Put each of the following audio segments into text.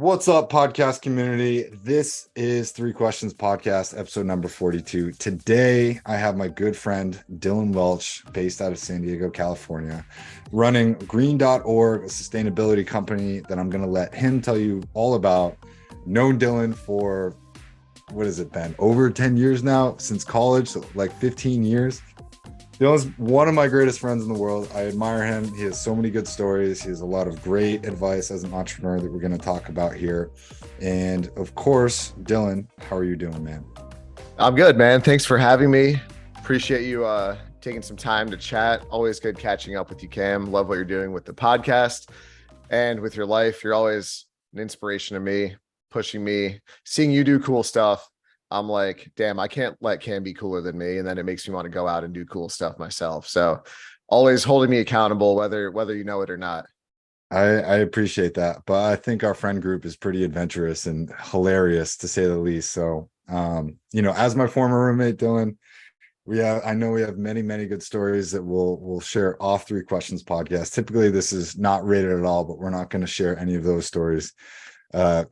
What's up, podcast community? This is Three Questions Podcast, episode number 42. Today, I have my good friend Dylan Welch, based out of San Diego, California, running green.org, a sustainability company that I'm going to let him tell you all about. Known Dylan for, what has it been? Over 10 years now, since college, so like 15 years. Dylan's one of my greatest friends in the world. I admire him. He has so many good stories. He has a lot of great advice as an entrepreneur that we're going to talk about here. And of course, Dylan, how are you doing, man? I'm good, man. Thanks for having me. Appreciate you taking some time to chat. Always good catching up with you, Cam. Love what you're doing with the podcast and with your life. You're always an inspiration to me, pushing me, seeing you do cool stuff. I'm like, damn, I can't let Cam be cooler than me. And then it makes me want to go out and do cool stuff myself. So always holding me accountable, whether you know it or not. I appreciate that. But I think our friend group is pretty adventurous and hilarious, to say the least. So, as my former roommate, Dylan, I know we have many, many good stories that we'll share off Three Questions podcast. Typically, this is not rated at all, but we're not going to share any of those stories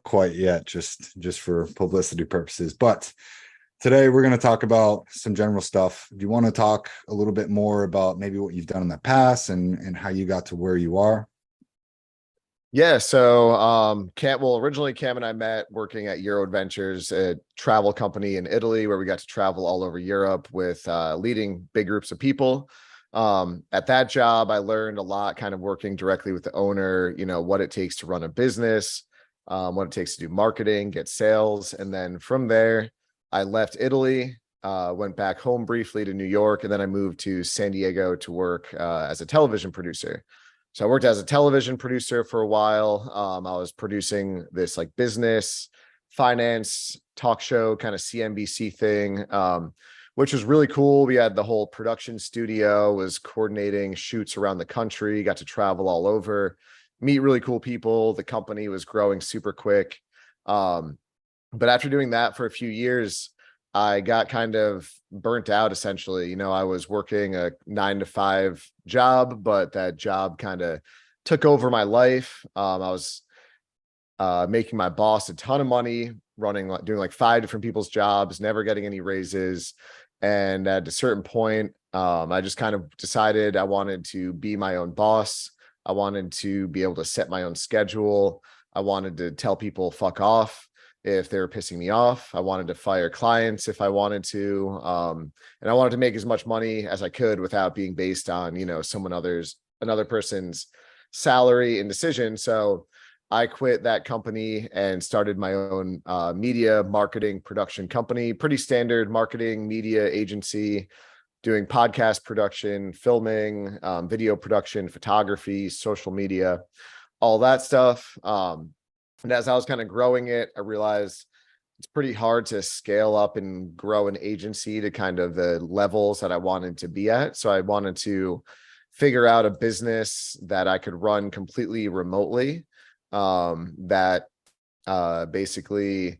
quite yet, just for publicity purposes. But today we're going to talk about some general stuff. Do you want to talk a little bit more about maybe what you've done in the past and how you got to where you are? Yeah. So originally Cam and I met working at Euro Adventures, a travel company in Italy, where we got to travel all over Europe with leading big groups of people. At that job, I learned a lot kind of working directly with the owner, what it takes to run a business, what it takes to do marketing, get sales. And then from there, I left Italy, went back home briefly to New York, and then I moved to San Diego to work as a television producer. So I worked as a television producer for a while. I was producing this like business, finance, talk show, kind of CNBC thing, which was really cool. We had the whole production studio, was coordinating shoots around the country, got to travel all over, meet really cool people. The company was growing super quick. But after doing that for a few years, I got kind of burnt out, essentially. I was working a 9-to-5 job, but that job kind of took over my life. I was making my boss a ton of money, doing like 5 different people's jobs, never getting any raises. And at a certain point, I just kind of decided I wanted to be my own boss. I wanted to be able to set my own schedule. I wanted to tell people fuck off if they were pissing me off. I wanted to fire clients if I wanted to. And I wanted to make as much money as I could without being based on, another person's salary and decision. So I quit that company and started my own media marketing production company, pretty standard marketing media agency, doing podcast production, filming, video production, photography, social media, all that stuff. And as I was kind of growing it, I realized it's pretty hard to scale up and grow an agency to kind of the levels that I wanted to be at. So I wanted to figure out a business that I could run completely remotely, that basically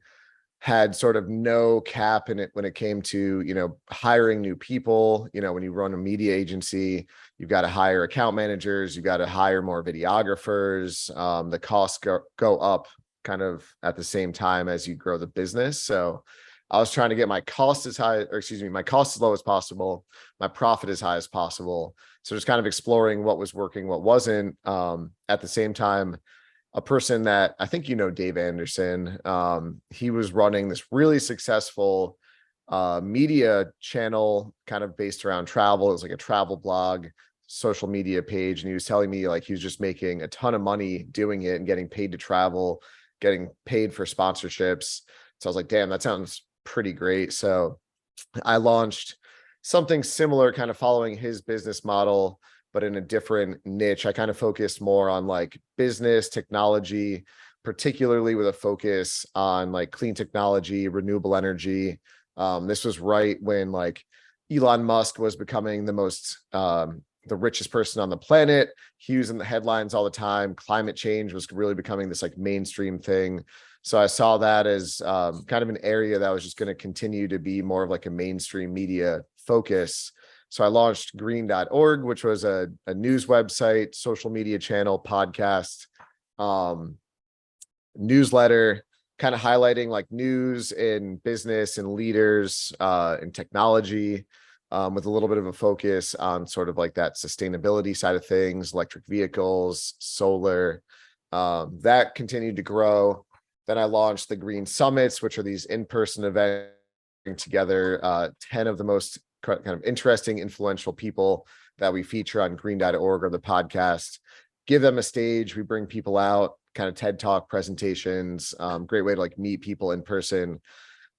had sort of no cap in it when it came to, hiring new people. When you run a media agency, you've got to hire account managers, you've got to hire more videographers. The costs go up kind of at the same time as you grow the business. So I was trying to get my cost as low as possible, my profit as high as possible. So just kind of exploring what was working, what wasn't. At the same time, a person that I think Dave Anderson, he was running this really successful media channel kind of based around travel. It was like a travel blog, social media page. And he was telling me like he was just making a ton of money doing it and getting paid to travel, getting paid for sponsorships. So I was like, damn, that sounds pretty great. So I launched something similar, kind of following his business model, but in a different niche. I kind of focused more on like business technology, particularly with a focus on like clean technology, renewable energy. This was right when like Elon Musk was becoming the richest person on the planet. He was in the headlines all the time. Climate change was really becoming this like mainstream thing. So I saw that as kind of an area that was just going to continue to be more of like a mainstream media focus. So I launched green.org, which was a news website, social media channel, podcast, newsletter, kind of highlighting like news in business and leaders in technology, with a little bit of a focus on sort of like that sustainability side of things, electric vehicles, solar. That continued to grow. Then I launched the Green Summits, which are these in-person events bring together 10 of the most kind of interesting, influential people that we feature on green.org or the podcast, give them a stage. We bring people out, kind of TED Talk presentations, great way to like meet people in person.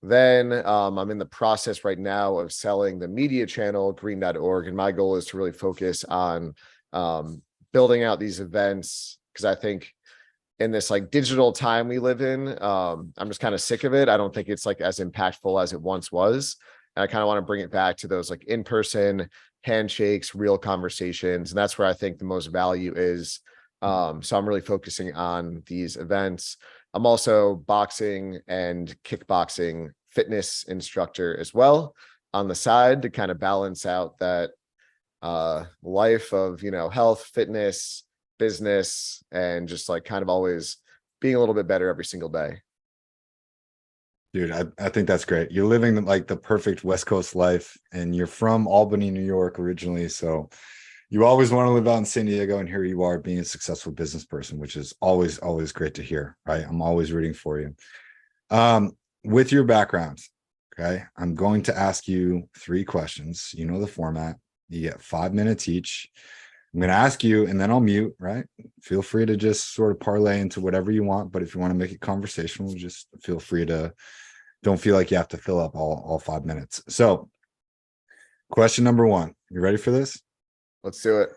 Then I'm in the process right now of selling the media channel, green.org. And my goal is to really focus on building out these events, because I think in this like digital time we live in, I'm just kind of sick of it. I don't think it's like as impactful as it once was. And I kind of want to bring it back to those like in-person handshakes, real conversations. And that's where I think the most value is. So I'm really focusing on these events. I'm also boxing and kickboxing fitness instructor as well on the side to kind of balance out that life of, health, fitness, business, and just like kind of always being a little bit better every single day. Dude, I think that's great. You're living like the perfect West Coast life, and you're from Albany, New York originally. So you always want to live out in San Diego, and here you are being a successful business person, which is always, always great to hear, right? I'm always rooting for you. With your background, okay, I'm going to ask you 3 questions. You know the format. You get 5 minutes each. I'm going to ask you, and then I'll mute, right? Feel free to just sort of parlay into whatever you want. But if you want to make it conversational, just feel free to, don't feel like you have to fill up all 5 minutes. So question number 1, you ready for this? Let's do it.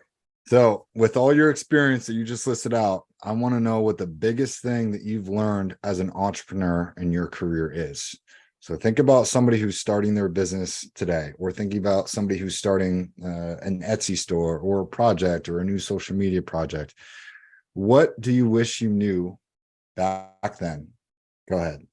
So with all your experience that you just listed out, I want to know what the biggest thing that you've learned as an entrepreneur in your career is. So think about somebody who's starting their business today, or thinking about somebody who's starting an Etsy store or a project or a new social media project. What do you wish you knew back then? Go ahead.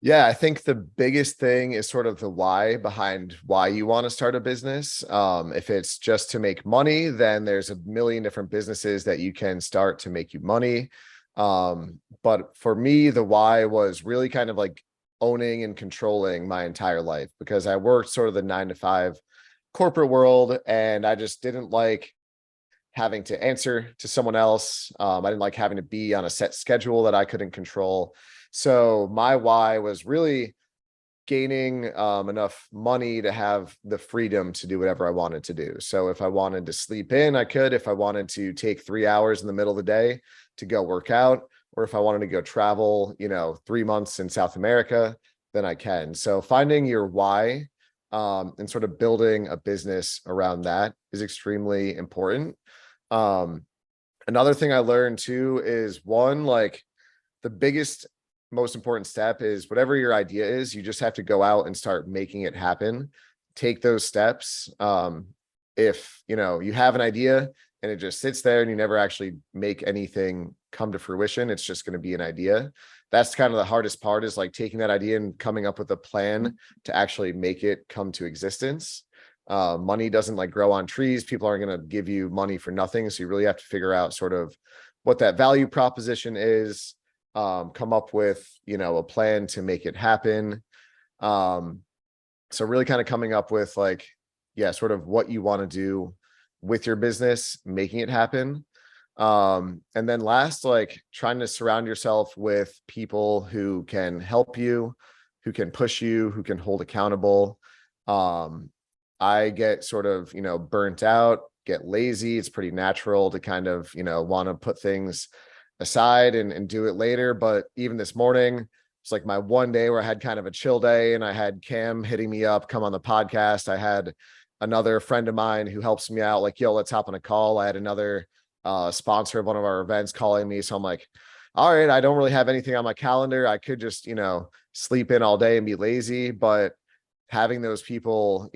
Yeah, I think the biggest thing is sort of the why behind why you want to start a business. If it's just to make money, then there's a million different businesses that you can start to make you money. But for me, the why was really kind of like owning and controlling my entire life, because I worked sort of the 9-to-5 corporate world, and I just didn't like having to answer to someone else. I didn't like having to be on a set schedule that I couldn't control. So my why was really gaining enough money to have the freedom to do whatever I wanted to do. So if I wanted to sleep in, I could. If I wanted to take 3 hours in the middle of the day to go work out, or if I wanted to go travel, 3 months in South America, then I can. So finding your why and sort of building a business around that is extremely important. Another thing I learned too is like the biggest, most important step is whatever your idea is, you just have to go out and start making it happen. Take those steps. If you have an idea and it just sits there and you never actually make anything come to fruition, it's just going to be an idea. That's kind of the hardest part, is like taking that idea and coming up with a plan to actually make it come to existence. Money doesn't like grow on trees. People aren't going to give you money for nothing. So you really have to figure out sort of what that value proposition is, come up with, a plan to make it happen. So really kind of coming up with like, sort of what you want to do with your business, making it happen. And then last, like trying to surround yourself with people who can help you, who can push you, who can hold accountable. I get sort of, burnt out, get lazy. It's pretty natural to kind of, want to put things aside and do it later. But even this morning, it's like my one day where I had kind of a chill day, and I had Cam hitting me up, come on the podcast. I had another friend of mine who helps me out, like, yo, let's hop on a call. I had another sponsor of one of our events calling me. So I'm like, all right, I don't really have anything on my calendar. I could just, sleep in all day and be lazy. But having those people,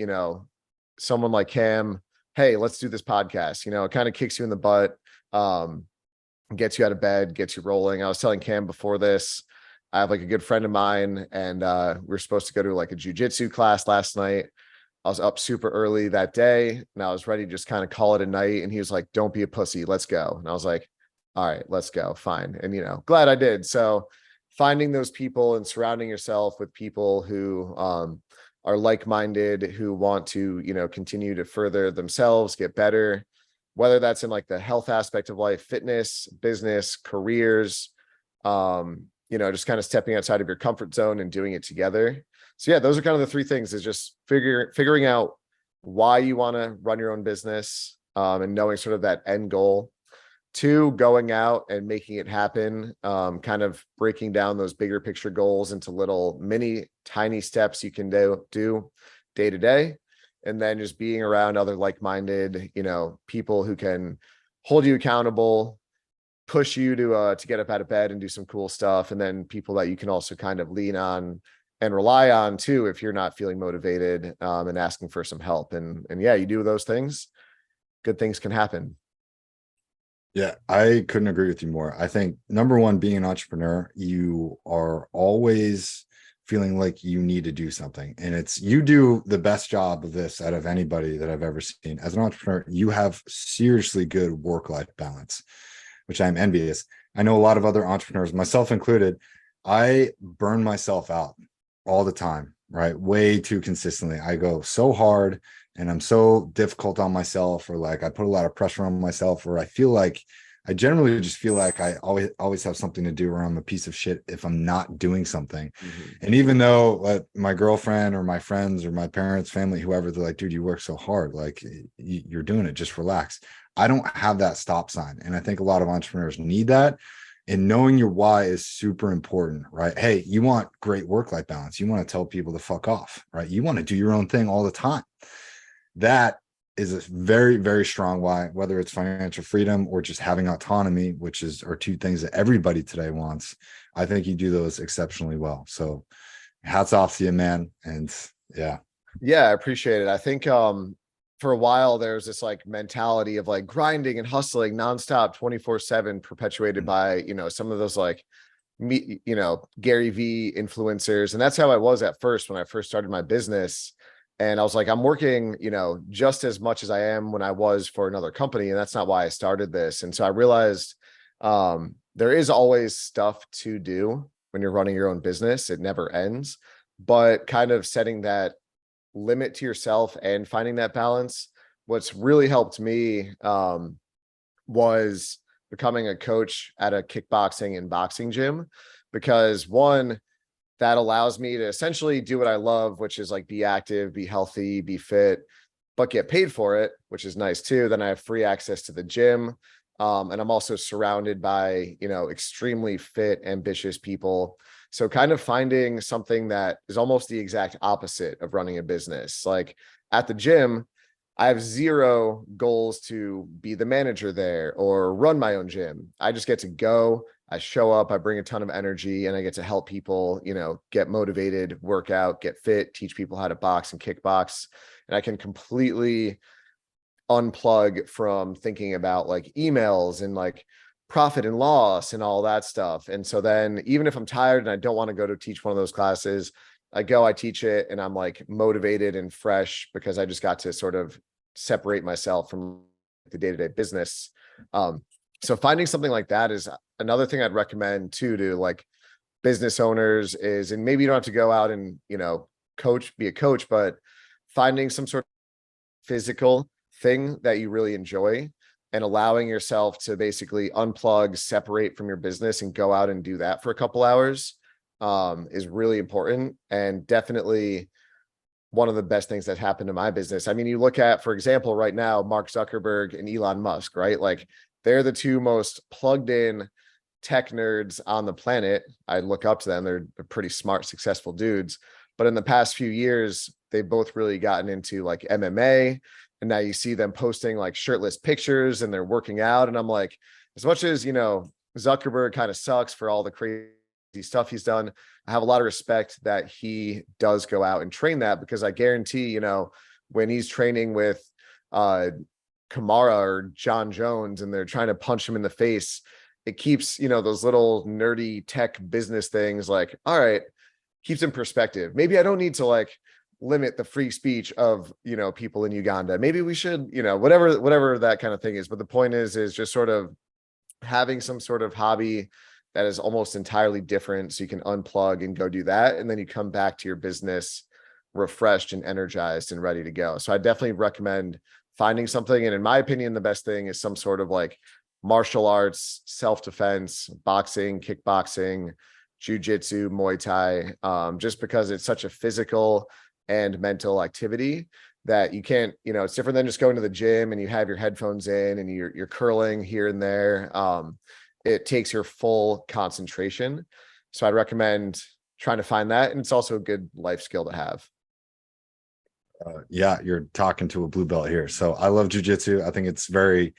someone like Cam, hey, let's do this podcast, it kind of kicks you in the butt, gets you out of bed, gets you rolling. I was telling Cam before this, I have like a good friend of mine, and we were supposed to go to like a jujitsu class last night. I was up super early that day, and I was ready to just kind of call it a night. And he was like, don't be a pussy, let's go. And I was like, all right, let's go. Fine. And, glad I did. So finding those people and surrounding yourself with people who are like-minded, who want to, continue to further themselves, get better, whether that's in like the health aspect of life, fitness, business, careers, just kind of stepping outside of your comfort zone and doing it together. So yeah, those are kind of the three things, is just figuring out why you want to run your own business, and knowing sort of that end goal. 2, going out and making it happen, kind of breaking down those bigger picture goals into little mini tiny steps you can do day to day. And then just being around other like-minded, people who can hold you accountable, push you to get up out of bed and do some cool stuff. And then people that you can also kind of lean on and rely on too, if you're not feeling motivated, and asking for some help. And yeah, you do those things, good things can happen. Yeah, I couldn't agree with you more. I think number one, being an entrepreneur, you are always feeling like you need to do something. And you do the best job of this out of anybody that I've ever seen. As an entrepreneur, you have seriously good work-life balance, which I'm envious. I know a lot of other entrepreneurs, myself included, I burn myself out all the time, right? Way too consistently. I go so hard and I'm so difficult on myself, or like I put a lot of pressure on myself, or I generally just feel like I always have something to do, or I'm a piece of shit if I'm not doing something. Mm-hmm. And even though my girlfriend or my friends or my parents, family, whoever, they're like, dude, you work so hard, like you're doing it, just relax. I don't have that stop sign. And I think a lot of entrepreneurs need that. And knowing your why is super important, right? Hey, you want great work-life balance. You want to tell people to fuck off, right? You want to do your own thing all the time. That is a very, very strong why, whether it's financial freedom or just having autonomy, which are two things that everybody today wants. I think you do those exceptionally well. So hats off to you, man. And yeah. Yeah, I appreciate it. I think for a while there's this like mentality of like grinding and hustling nonstop 24/7, perpetuated by, some of those like Gary V influencers. And that's how I was at first when I first started my business. And I was like, I'm working, just as much as I am when I was for another company. And that's not why I started this. And so I realized there is always stuff to do when you're running your own business. It never ends. But kind of setting that limit to yourself and finding that balance, what's really helped me was becoming a coach at a kickboxing and boxing gym, because one, that allows me to essentially do what I love, which is like be active, be healthy, be fit, but get paid for it, which is nice too. Then I have free access to the gym. And I'm also surrounded by, extremely fit, ambitious people. So kind of finding something that is almost the exact opposite of running a business. Like at the gym, I have zero goals to be the manager there or run my own gym. I just get to go, I show up, I bring a ton of energy, and I get to help people, get motivated, work out, get fit, teach people how to box and kickbox. And I can completely unplug from thinking about like emails and like profit and loss and all that stuff. And so then even if I'm tired and I don't want to go to teach one of those classes, I teach it, and I'm like motivated and fresh because I just got to sort of separate myself from the day-to-day business. So finding something like that is another thing I'd recommend too, to like business owners is, and maybe you don't have to go out and, be a coach, but finding some sort of physical thing that you really enjoy and allowing yourself to basically unplug, separate from your business and go out and do that for a couple hours is really important, and definitely one of the best things that happened to my business. I mean, you look at, for example, right now, Mark Zuckerberg and Elon Musk, right? Like they're the two most plugged in tech nerds on the planet. I look up to them. They're pretty smart, successful dudes. But in the past few years, they've both really gotten into like MMA. And now you see them posting like shirtless pictures and they're working out. And I'm like, as much as, Zuckerberg kind of sucks for all the crazy stuff he's done, I have a lot of respect that he does go out and train that, because I guarantee, when he's training with Kamara or John Jones and they're trying to punch him in the face, it keeps, those little nerdy tech business things like, all right, keeps in perspective. Maybe I don't need to like limit the free speech of, people in Uganda. Maybe we should, whatever that kind of thing is. But the point is just sort of having some sort of hobby that is almost entirely different. So you can unplug and go do that. And then you come back to your business refreshed and energized and ready to go. So I definitely recommend finding something. And in my opinion, the best thing is some sort of like martial arts, self-defense, boxing, kickboxing, jujitsu, Muay Thai, just because it's such a physical and mental activity that you can't, it's different than just going to the gym and you have your headphones in and you're curling here and there. It takes your full concentration. So I'd recommend trying to find that. And it's also a good life skill to have. Yeah, you're talking to a blue belt here. So I love jujitsu. I think it's very,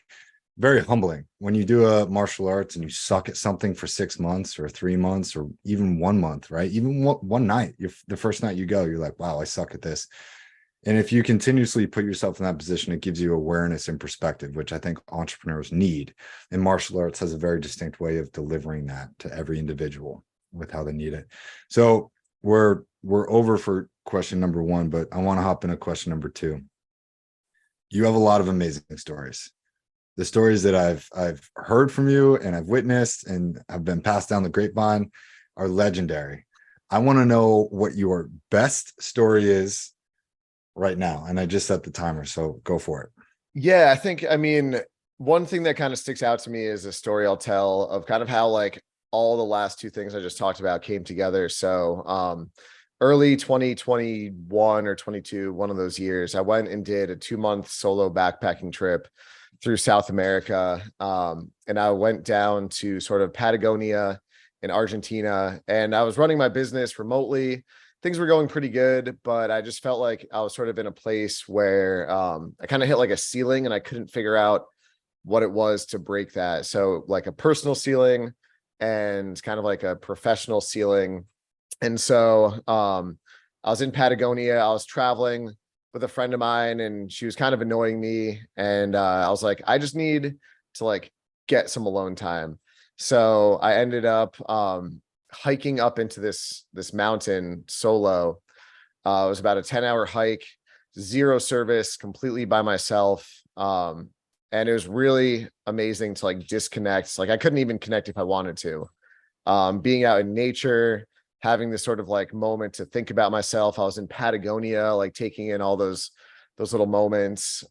very humbling when you do a martial arts and you suck at something for 6 months or 3 months or even 1 month, right? Even one night, the first night you go, you're like, wow, I suck at this. And if you continuously put yourself in that position, it gives you awareness and perspective, which I think entrepreneurs need. And martial arts has a very distinct way of delivering that to every individual with how they need it. So we're over for question number 1, but I want to hop into question number 2. You have a lot of amazing stories. The stories that I've heard from you and I've witnessed and have been passed down the grapevine are legendary. I want to know what your best story is right now. And I just set the timer, so go for it. Yeah, one thing that kind of sticks out to me is a story I'll tell of kind of how like all the last 2 things I just talked about came together. So early 2021 or 22, one of those years, I went and did a 2-month solo backpacking trip through South America. And I went down to sort of Patagonia in Argentina, and I was running my business remotely. Things were going pretty good, but I just felt like I was sort of in a place where I kind of hit like a ceiling and I couldn't figure out what it was to break that. So like a personal ceiling and kind of like a professional ceiling. And so I was in Patagonia, I was traveling with a friend of mine and she was kind of annoying me. And I was like, I just need to like get some alone time. So I ended up hiking up into this mountain solo. It was about a 10-hour hike, 0 service, completely by myself. And it was really amazing to like disconnect. Like I couldn't even connect if I wanted to. Being out in nature, having this sort of like moment to think about myself. I was in Patagonia, like taking in all those little moments.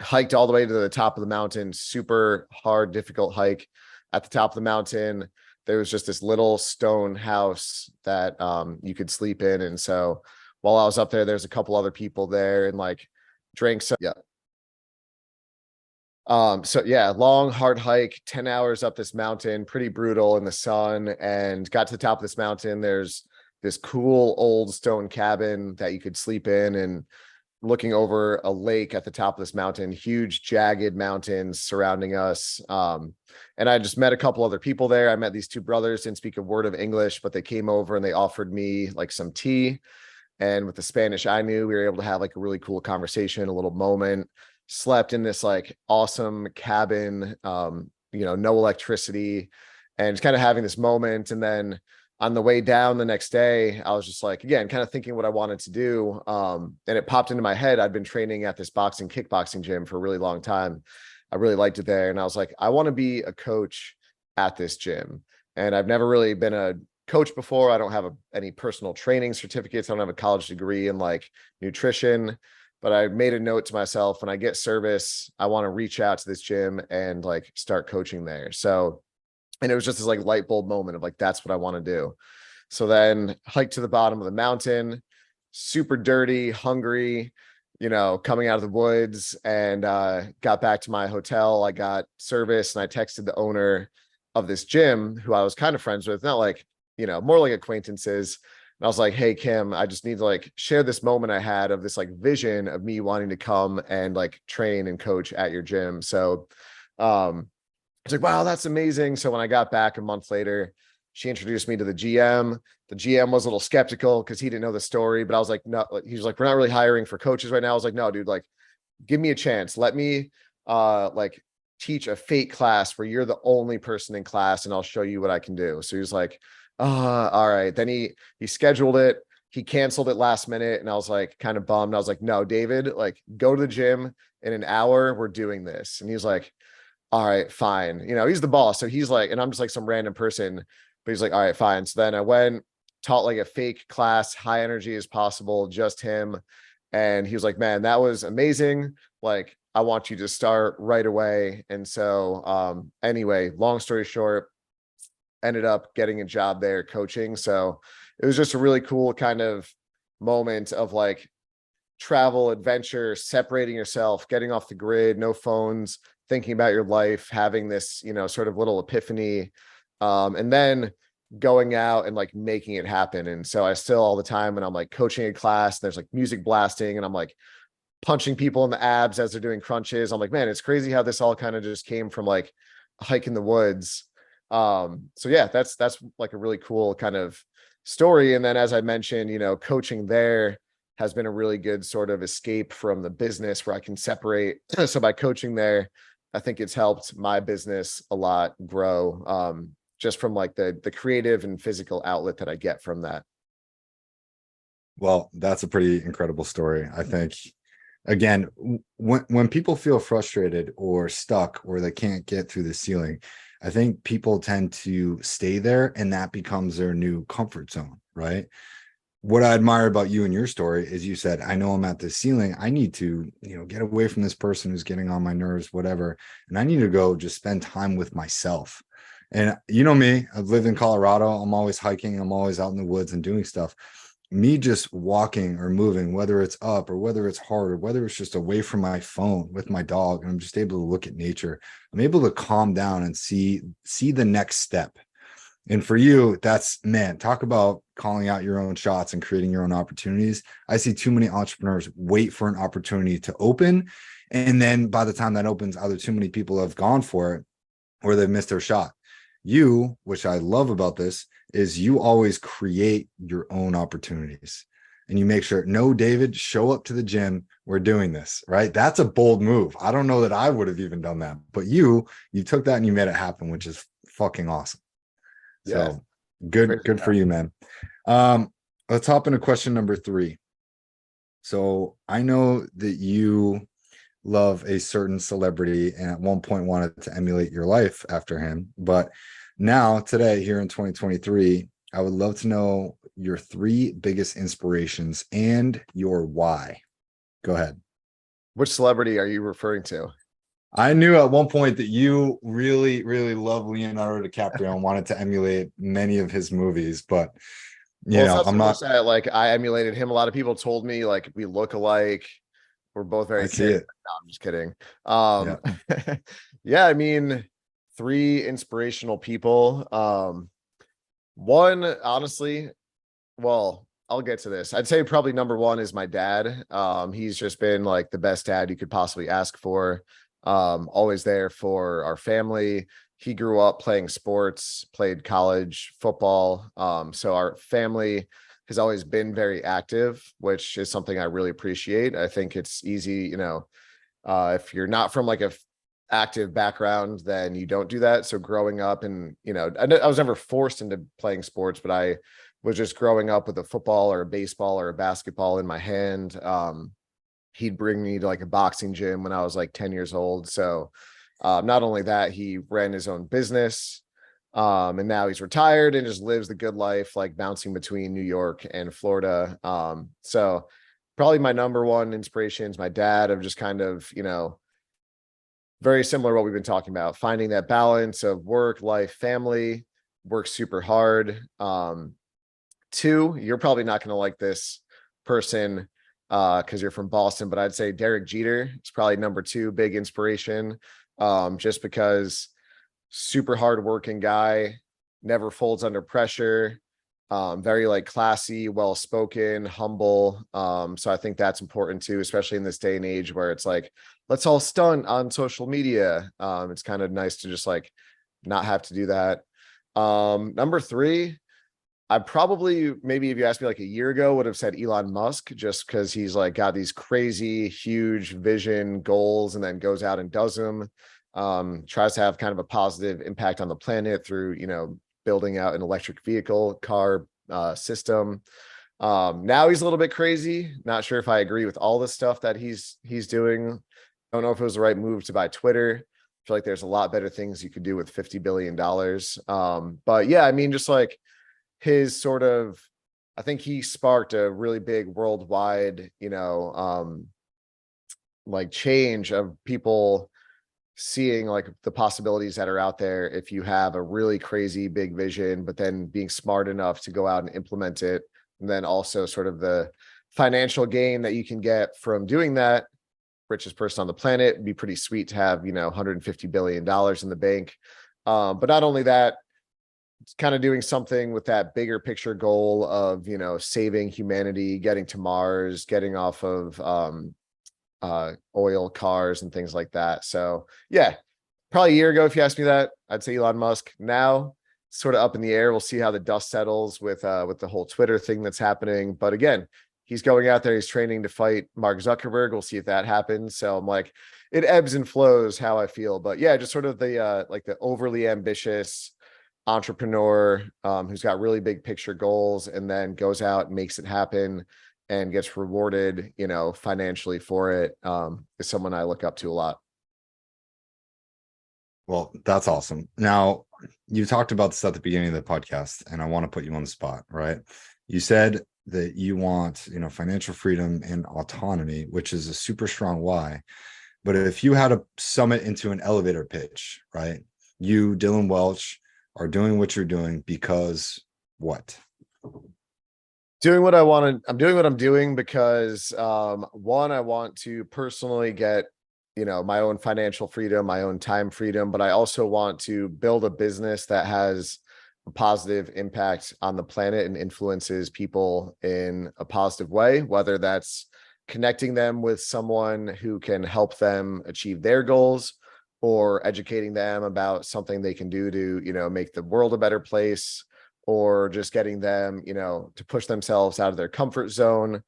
Hiked all the way to the top of the mountain, super hard, difficult hike. At the top of the mountain, there was just this little stone house that you could sleep in. And so while I was up there, there's a couple other people there and like drinks. Yeah. So yeah, long, hard hike, 10 hours up this mountain, pretty brutal in the sun, and got to the top of this mountain. There's this cool old stone cabin that you could sleep in, and looking over a lake at the top of this mountain, huge jagged mountains surrounding us. And I just met a couple other people there. I met these 2 brothers, didn't speak a word of English, but they came over and they offered me like some tea. And with the Spanish I knew, we were able to have like a really cool conversation, a little moment. Slept in this like awesome cabin, no electricity, and just kind of having this moment. And then on the way down the next day, I was just like, again, kind of thinking what I wanted to do. And it popped into my head. I'd been training at this kickboxing gym for a really long time. I really liked it there. And I was like, I want to be a coach at this gym. And I've never really been a coach before. I don't have any personal training certificates. I don't have a college degree in like nutrition, but I made a note to myself, when I get service, I want to reach out to this gym and like start coaching there. So, and it was just this like light bulb moment of like, that's what I want to do. So then hiked to the bottom of the mountain, super dirty, hungry, coming out of the woods, and got back to my hotel. I got service and I texted the owner of this gym who I was kind of friends with, not like, more like acquaintances. And I was like, hey, Kim, I just need to like share this moment I had of this like vision of me wanting to come and like train and coach at your gym. So it's like, wow, that's amazing. So when I got back a month later, she introduced me to the GM. The GM was a little skeptical because he didn't know the story, but I was like, no, he was like, we're not really hiring for coaches right now. I was like, no, dude, like, give me a chance. Let me like teach a fake class where you're the only person in class and I'll show you what I can do. So he was like, all right. Then he scheduled it. He canceled it last minute. And I was like, kind of bummed. I was like, no, David, like go to the gym in an hour. We're doing this. And he was like, all right, fine. He's the boss. So he's like, and I'm just like some random person, but he's like, all right, fine. So then I went, taught like a fake class, high energy as possible, just him. And he was like, man, that was amazing. Like, I want you to start right away. And so, anyway, long story short, ended up getting a job there coaching. So it was just a really cool kind of moment of like travel, adventure, separating yourself, getting off the grid, no phones, thinking about your life, having this, sort of little epiphany. And then going out and like making it happen. And so I still all the time when I'm like coaching a class, there's like music blasting and I'm like punching people in the abs as they're doing crunches. I'm like, man, it's crazy how this all kind of just came from like a hike in the woods. So yeah, that's like a really cool kind of story. And then as I mentioned, coaching there has been a really good sort of escape from the business where I can separate. So by coaching there, I think it's helped my business a lot grow, just from like the creative and physical outlet that I get from that. Well, that's a pretty incredible story. I think, again, when people feel frustrated or stuck or they can't get through the ceiling, I think people tend to stay there and that becomes their new comfort zone, right? What I admire about you and your story is you said, I know I'm at the ceiling. I need to, get away from this person who's getting on my nerves, whatever. And I need to go just spend time with myself. And you know me, I've lived in Colorado. I'm always hiking. I'm always out in the woods and doing stuff. Me just walking or moving, whether it's up or whether it's hard or whether it's just away from my phone with my dog, and I'm just able to look at nature. I'm able to calm down and see the next step. And for you, that's, man, talk about calling out your own shots and creating your own opportunities. I see too many entrepreneurs wait for an opportunity to open. And then by the time that opens, either too many people have gone for it or they've missed their shot. You, which I love about this, is you always create your own opportunities. And you make sure, no, David, show up to the gym. We're doing this, right? That's a bold move. I don't know that I would have even done that. But you took that and you made it happen, which is fucking awesome. Yeah. So good for you, man. Let's hop into question number 3. So I know that you love a certain celebrity and at one point wanted to emulate your life after him. But now, today, here in 2023, I would love to know your 3 biggest inspirations and your why. Go ahead. Which celebrity are you referring to? I knew at one point that you really, really love Leonardo DiCaprio and wanted to emulate many of his movies, but Well, it's not I'm so much not. that like I emulated him. A lot of people told me like we look alike. We're both very I see fit. it. No, I'm just kidding. Yeah. Yeah, I mean, 3 inspirational people. One, honestly, well, I'll get to this. I'd say probably number 1 is my dad. He's just been like the best dad you could possibly ask for. Always there for our family. He grew up playing sports, played college football. So our family has always been very active, which is something I really appreciate. I think it's easy, if you're not from like a active background, then you don't do that. So growing up and, I was never forced into playing sports, but I was just growing up with a football or a baseball or a basketball in my hand. He'd bring me to like a boxing gym when I was like 10 years old. So not only that, he ran his own business, and now he's retired and just lives the good life, like bouncing between New York and Florida. So probably my number 1 inspiration is my dad, of just kind of, very similar to what we've been talking about, finding that balance of work, life, family, work super hard. 2, you're probably not going to like this person because you're from Boston, but I'd say Derek Jeter is probably number 2 big inspiration, just because super hardworking guy, never folds under pressure, very like classy, well-spoken, humble. So I think that's important too, especially in this day and age where it's like, let's all stunt on social media. It's kind of nice to just like not have to do that. Number 3, I probably, maybe if you asked me like a year ago, would have said Elon Musk, just because he's like got these crazy, huge vision goals and then goes out and does them. Tries to have kind of a positive impact on the planet through, building out an electric vehicle car system. Now he's a little bit crazy. Not sure if I agree with all the stuff that he's doing. Don't know if it was the right move to buy Twitter. feel like there's a lot better things you could do with $50 billion. But yeah, I mean, just like his sort of, I think he sparked a really big worldwide, like change of people seeing like the possibilities that are out there if you have a really crazy big vision, but then being smart enough to go out and implement it. And then also sort of the financial gain that you can get from doing that. Richest person on the planet. It'd be pretty sweet to have, $150 billion in the bank. But not only that, it's kind of doing something with that bigger picture goal of, saving humanity, getting to Mars, getting off of oil cars and things like that. So yeah, probably a year ago, if you asked me that, I'd say Elon Musk. Now sort of up in the air. We'll see how the dust settles with the whole Twitter thing that's happening. But again, he's going out there, he's training to fight Mark Zuckerberg. We'll see if that happens. So I'm like, it ebbs and flows how I feel. But yeah, just sort of the like the overly ambitious entrepreneur who's got really big picture goals and then goes out and makes it happen and gets rewarded, financially for it, is someone I look up to a lot. Well, that's awesome. Now, you talked about this at the beginning of the podcast, and I want to put you on the spot, right? You said that you want, financial freedom and autonomy, which is a super strong why. But if you had to sum it into an elevator pitch, right? You, Dylan Welch, are doing what you're doing because what? Doing what I want to, I'm doing what I'm doing because one, I want to personally get, my own financial freedom, my own time freedom, but I also want to build a business that has a positive impact on the planet and influences people in a positive way, whether that's connecting them with someone who can help them achieve their goals or educating them about something they can do to, make the world a better place, or just getting them, to push themselves out of their comfort zone,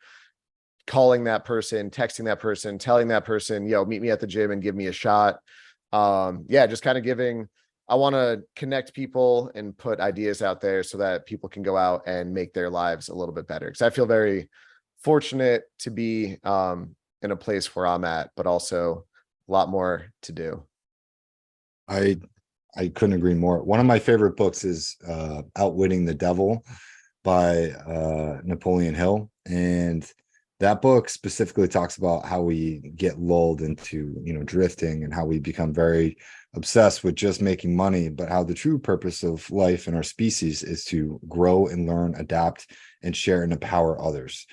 calling that person, texting that person, telling that person, meet me at the gym and give me a shot. Just kind of giving, I want to connect people and put ideas out there so that people can go out and make their lives a little bit better. Because I feel very fortunate to be in a place where I'm at, but also a lot more to do. I couldn't agree more. One of my favorite books is Outwitting the Devil by Napoleon Hill. And that book specifically talks about how we get lulled into, drifting, and how we become very obsessed with just making money, but how the true purpose of life and our species is to grow and learn, adapt, and share and empower others.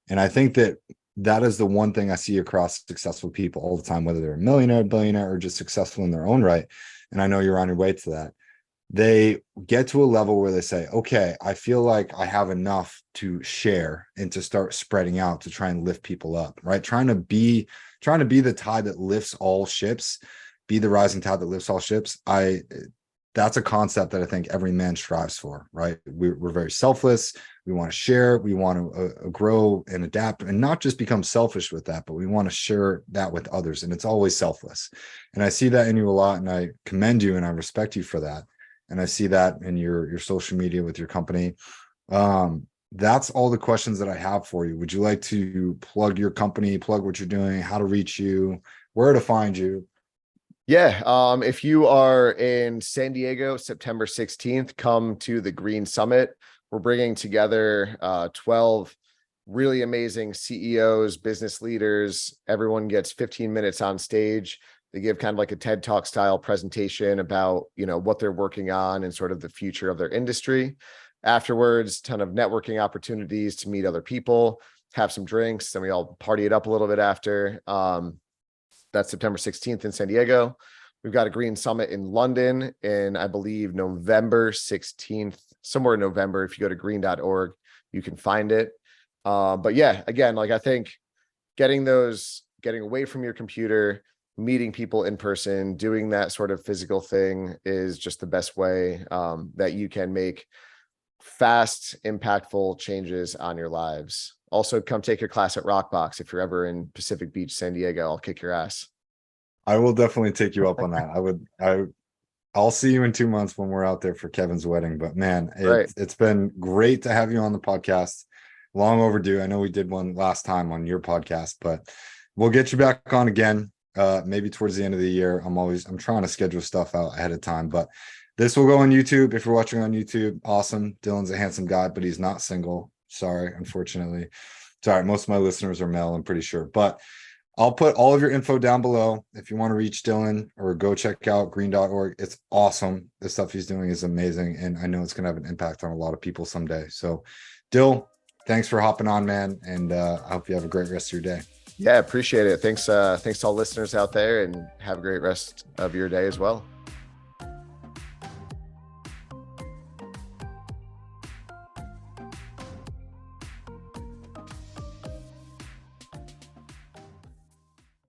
And I think that is the one thing I see across successful people all the time, whether they're a millionaire, billionaire, or just successful in their own right. And I know you're on your way to that. They get to a level where they say, okay, I feel like I have enough to share and to start spreading out to try and lift people up, right? Trying to be the tide that lifts all ships, be the rising tide that lifts all ships. That's a concept that I think every man strives for, right? We're very selfless. We want to share. We want to grow and adapt, and not just become selfish with that, but we want to share that with others. And it's always selfless. And I see that in you a lot, and I commend you and I respect you for that. And I see that in your social media with your company. That's all the questions that I have for you. Would you like to plug your company, plug what you're doing, how to reach you, where to find you? Yeah. If you are in San Diego, September 16th, come to the Green Summit. We're bringing together 12 really amazing CEOs, business leaders. Everyone gets 15 minutes on stage. They give kind of like a TED Talk style presentation about, what they're working on and sort of the future of their industry. Afterwards, ton of networking opportunities to meet other people, have some drinks, and we all party it up a little bit after. That's September 16th in San Diego. We've got a Green Summit in London in, I believe, November 16th, somewhere in November. If you go to green.org, you can find it. But yeah, again, like I think getting away from your computer, meeting people in person, doing that sort of physical thing is just the best way that you can make fast, impactful changes on your lives. Also, come take your class at Rockbox. If you're ever in Pacific Beach, San Diego, I'll kick your ass. I will definitely take you up on that. I'll see you in 2 months when we're out there for Kevin's wedding. But man, it's been great to have you on the podcast. Long overdue. I know we did one last time on your podcast, but we'll get you back on again. maybe towards the end of the year. I'm trying to schedule stuff out ahead of time, but this will go on YouTube. If you're watching on YouTube, awesome. Dylan's a handsome guy, but he's not single. Sorry, unfortunately. Sorry, most of my listeners are male, I'm pretty sure. But I'll put all of your info down below if you want to reach Dylan, or go check out green.org. It's awesome. The stuff he's doing is amazing. And I know it's going to have an impact on a lot of people someday. So, Dill, thanks for hopping on, man. And I hope you have a great rest of your day. Yeah, appreciate it. Thanks to all listeners out there, and have a great rest of your day as well.